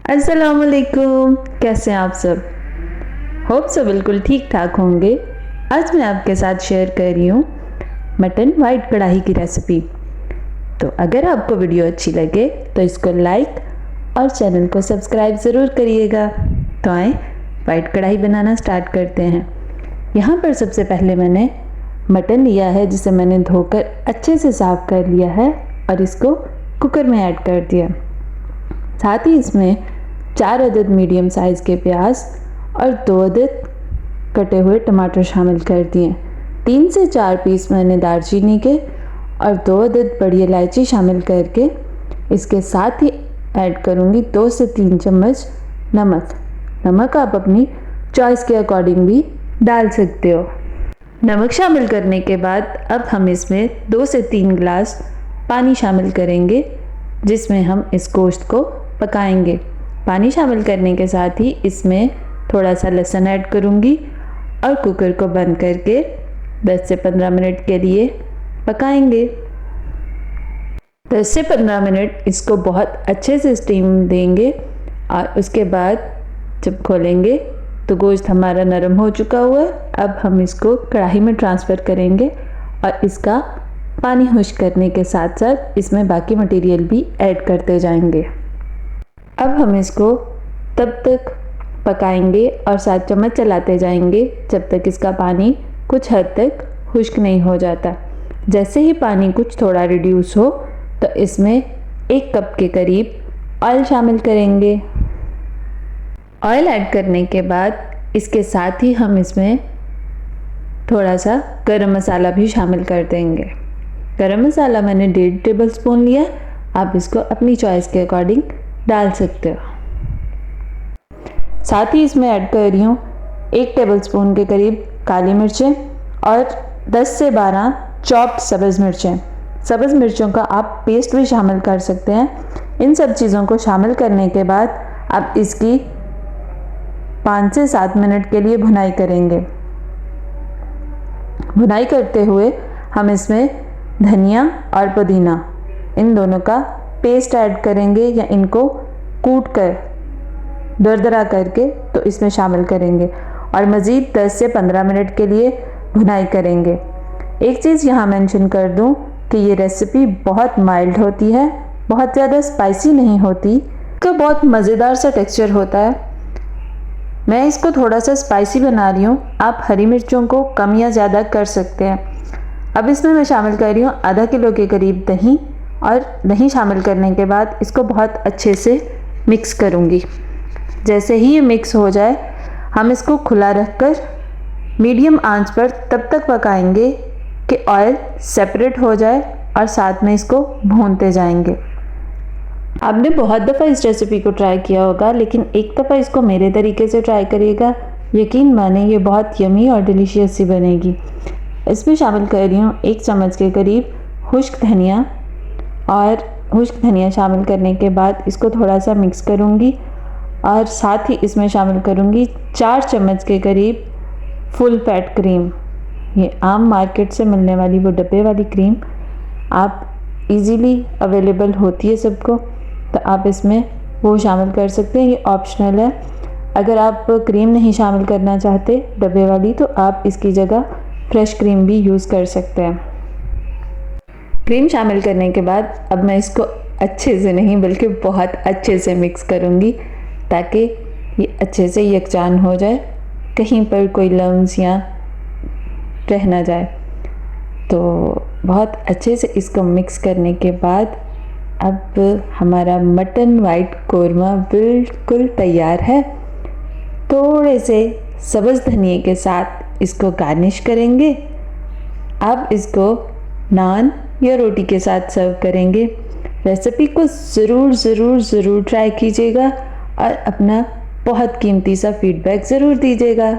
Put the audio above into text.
अस्सलाम वालेकुम, कैसे हैं आप सब? होप सब बिल्कुल ठीक ठाक होंगे। आज मैं आपके साथ शेयर कर रही हूँ मटन वाइट कढ़ाई की रेसिपी। तो अगर आपको वीडियो अच्छी लगे तो इसको लाइक और चैनल को सब्सक्राइब ज़रूर करिएगा। तो आए वाइट कढ़ाई बनाना स्टार्ट करते हैं। यहाँ पर सबसे पहले मैंने मटन लिया है जिसे मैंने धोकर अच्छे से साफ़ कर लिया है और इसको कुकर में ऐड कर दिया। साथ ही इसमें 4 अदद मीडियम साइज़ के प्याज और 2 अदद कटे हुए टमाटर शामिल कर दिए। 3 से 4 पीस मैंने दालचीनी के और 2 अदद बड़ी इलायची शामिल करके इसके साथ ही ऐड करूँगी 2 से 3 चम्मच नमक। नमक आप अपनी चॉइस के अकॉर्डिंग भी डाल सकते हो। नमक शामिल करने के बाद अब हम इसमें 2 से 3 गिलास पानी शामिल करेंगे जिसमें हम इस गोश्त को पकाएंगे। पानी शामिल करने के साथ ही इसमें थोड़ा सा लहसुन ऐड करूँगी और कुकर को बंद करके 10 से 15 मिनट के लिए पकाएंगे। 10 से 15 मिनट इसको बहुत अच्छे से स्टीम देंगे और उसके बाद जब खोलेंगे तो गोश्त हमारा नरम हो चुका हुआ है। अब हम इसको कढ़ाई में ट्रांसफ़र करेंगे और इसका पानी खुश्क करने के साथ साथ इसमें बाकी मटेरियल भी ऐड करते जाएंगे। अब हम इसको तब तक पकाएंगे और 7 चम्मच चलाते जाएंगे जब तक इसका पानी कुछ हद तक खुश्क नहीं हो जाता। जैसे ही पानी कुछ थोड़ा रिड्यूस हो तो इसमें 1 कप के करीब ऑयल शामिल करेंगे। ऑयल ऐड करने के बाद इसके साथ ही हम इसमें थोड़ा सा गरम मसाला भी शामिल कर देंगे। गरम मसाला मैंने 1.5 टेबल स्पून लिया, आप इसको अपनी चॉइस के अकॉर्डिंग डाल सकते हो। साथ ही इसमें ऐड कर रही हूँ 1 टेबल स्पून के करीब काली मिर्चें और 10 से 12 चॉप्ड सब्ज़ मिर्चें। सब्ज़ मिर्चों का आप पेस्ट भी शामिल कर सकते हैं। इन सब चीज़ों को शामिल करने के बाद अब इसकी 5 से 7 मिनट के लिए भुनाई करेंगे। भुनाई करते हुए हम इसमें धनिया और पुदीना इन दोनों का पेस्ट ऐड करेंगे या इनको कूट कर दरदरा करके तो इसमें शामिल करेंगे और मज़ीद 10 से 15 मिनट के लिए भुनाई करेंगे। एक चीज़ यहाँ मेंशन कर दूँ कि ये रेसिपी बहुत माइल्ड होती है, बहुत ज़्यादा स्पाइसी नहीं होती, इसका बहुत मज़ेदार सा टेक्सचर होता है। मैं इसको थोड़ा सा स्पाइसी बना रही हूँ, आप हरी मिर्चों को कम या ज़्यादा कर सकते हैं। अब इसमें मैं शामिल कर रही हूँ आधा किलो के करीब दही और दही शामिल करने के बाद इसको बहुत अच्छे से मिक्स करूँगी। जैसे ही ये मिक्स हो जाए हम इसको खुला रखकर मीडियम आंच पर तब तक पकाएंगे कि ऑयल सेपरेट हो जाए और साथ में इसको भूनते जाएंगे। आपने बहुत दफ़ा इस रेसिपी को ट्राई किया होगा लेकिन एक दफ़ा इसको मेरे तरीके से ट्राई करिएगा, यकीन माने ये बहुत यमी और डिलीशियस सी बनेगी। इसमें शामिल कर रही हूँ 1 चम्मच के करीब खुश्क धनिया और खुश्क धनिया शामिल करने के बाद इसको थोड़ा सा मिक्स करूँगी और साथ ही इसमें शामिल करूँगी 4 चम्मच के करीब फुल फैट क्रीम। ये आम मार्केट से मिलने वाली वो डब्बे वाली क्रीम आप इजीली अवेलेबल होती है सबको, तो आप इसमें वो शामिल कर सकते हैं। ये ऑप्शनल है। अगर आप क्रीम नहीं शामिल करना चाहते डब्बे वाली तो आप इसकी जगह फ्रेश क्रीम भी यूज़ कर सकते हैं। क्रीम शामिल करने के बाद अब मैं इसको अच्छे से नहीं बल्कि बहुत अच्छे से मिक्स करूँगी ताकि ये अच्छे से यकजान हो जाए, कहीं पर कोई लम्स या रह ना जाए। तो बहुत अच्छे से इसको मिक्स करने के बाद अब हमारा मटन वाइट कोरमा बिल्कुल तैयार है। थोड़े से सब्ज़ धनिए के साथ इसको गार्निश करेंगे। अब इसको नान या रोटी के साथ सर्व करेंगे। रेसिपी को ज़रूर ट्राई कीजिएगा और अपना बहुत कीमती सा फीडबैक ज़रूर दीजिएगा।